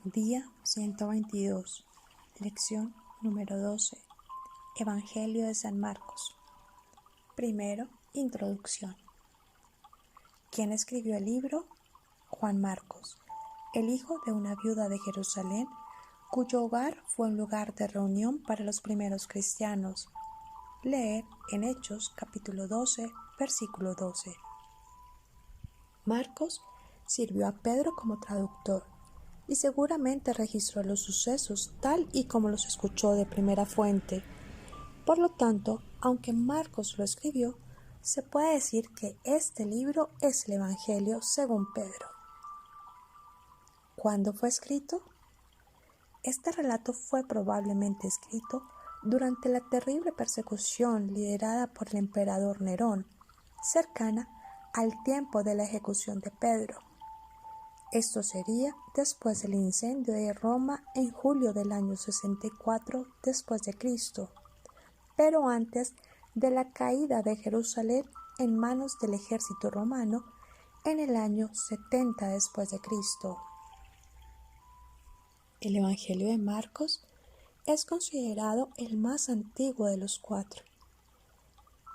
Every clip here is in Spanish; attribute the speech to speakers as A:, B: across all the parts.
A: Día 122, lección número 12, Evangelio de San Marcos. Primero, introducción. ¿Quién escribió el libro? Juan Marcos, el hijo de una viuda de Jerusalén, cuyo hogar fue un lugar de reunión para los primeros cristianos. Leer en Hechos capítulo 12, versículo 12. Marcos sirvió a Pedro como traductor y seguramente registró los sucesos tal y como los escuchó de primera fuente. Por lo tanto, aunque Marcos lo escribió, se puede decir que este libro es el Evangelio según Pedro. ¿Cuándo fue escrito? Este relato fue probablemente escrito durante la terrible persecución liderada por el emperador Nerón, cercana al tiempo de la ejecución de Pedro. Esto sería después del incendio de Roma en julio del año 64 después de Cristo, pero antes de la caída de Jerusalén en manos del ejército romano en el año 70 después de Cristo. El Evangelio de Marcos es considerado el más antiguo de los cuatro.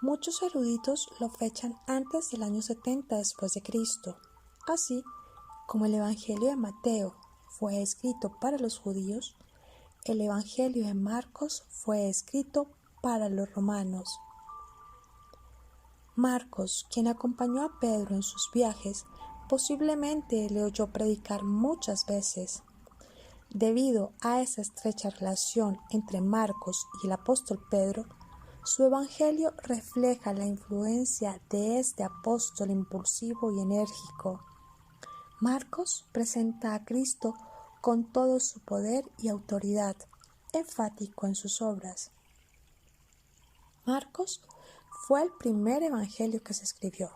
A: Muchos eruditos lo fechan antes del año 70 después de Cristo. Así como el Evangelio de Mateo fue escrito para los judíos, el Evangelio de Marcos fue escrito para los romanos. Marcos, quien acompañó a Pedro en sus viajes, posiblemente le oyó predicar muchas veces. Debido a esa estrecha relación entre Marcos y el apóstol Pedro, su evangelio refleja la influencia de este apóstol impulsivo y enérgico. Marcos presenta a Cristo con todo su poder y autoridad, enfático en sus obras. Marcos fue el primer evangelio que se escribió.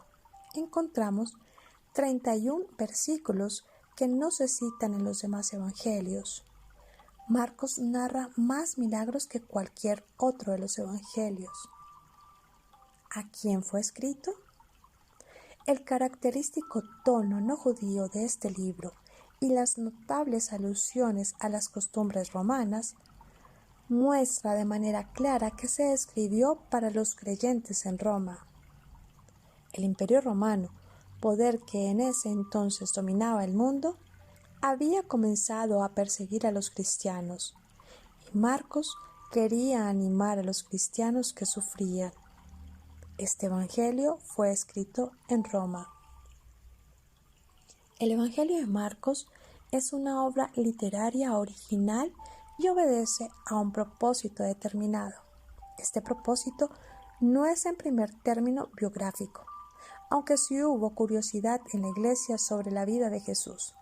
A: Encontramos 31 versículos que no se citan en los demás evangelios. Marcos narra más milagros que cualquier otro de los evangelios. ¿A quién fue escrito? El característico tono no judío de este libro y las notables alusiones a las costumbres romanas muestra de manera clara que se escribió para los creyentes en Roma. El Imperio Romano, poder que en ese entonces dominaba el mundo, había comenzado a perseguir a los cristianos, y Marcos quería animar a los cristianos que sufrían. Este evangelio fue escrito en Roma. El Evangelio de Marcos es una obra literaria original y obedece a un propósito determinado. Este propósito no es en primer término biográfico, aunque sí hubo curiosidad en la Iglesia sobre la vida de Jesús,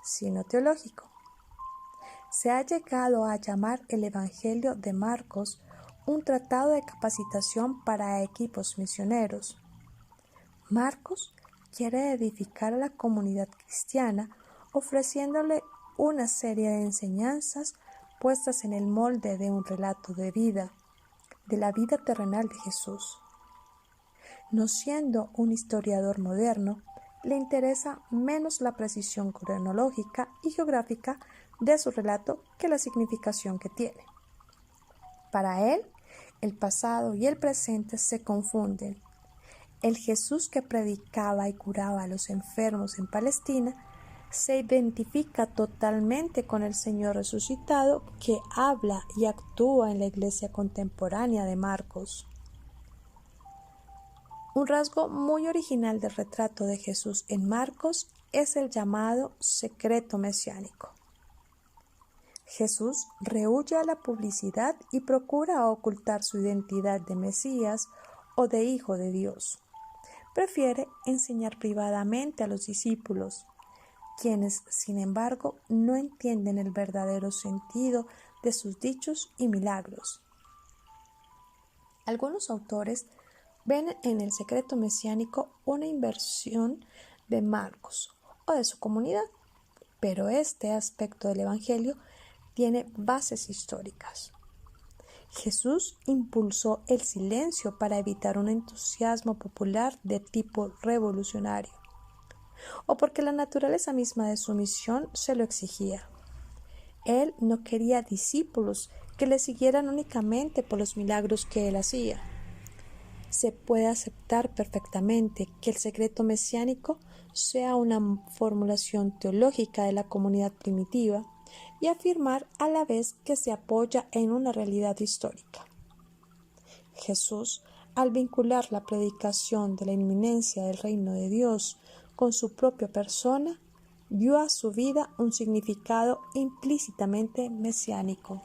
A: sino teológico. Se ha llegado a llamar el Evangelio de Marcos un tratado de capacitación para equipos misioneros. Marcos quiere edificar a la comunidad cristiana ofreciéndole una serie de enseñanzas puestas en el molde de un relato de vida, de la vida terrenal de Jesús. No siendo un historiador moderno, le interesa menos la precisión cronológica y geográfica de su relato que la significación que tiene. Para él, el pasado y el presente se confunden. El Jesús que predicaba y curaba a los enfermos en Palestina se identifica totalmente con el Señor resucitado que habla y actúa en la iglesia contemporánea de Marcos. Un rasgo muy original del retrato de Jesús en Marcos es el llamado secreto mesiánico. Jesús rehúye a la publicidad y procura ocultar su identidad de Mesías o de Hijo de Dios. Prefiere enseñar privadamente a los discípulos, quienes, sin embargo, no entienden el verdadero sentido de sus dichos y milagros. Algunos autores ven en el secreto mesiánico una inversión de Marcos o de su comunidad, pero este aspecto del Evangelio tiene bases históricas. Jesús impulsó el silencio para evitar un entusiasmo popular de tipo revolucionario. o porque la naturaleza misma de su misión se lo exigía. Él no quería discípulos que le siguieran únicamente por los milagros que él hacía. Se puede aceptar perfectamente que el secreto mesiánico sea una formulación teológica de la comunidad primitiva y afirmar a la vez que se apoya en una realidad histórica. Jesús, al vincular la predicación de la inminencia del reino de Dios con su propia persona, dio a su vida un significado implícitamente mesiánico.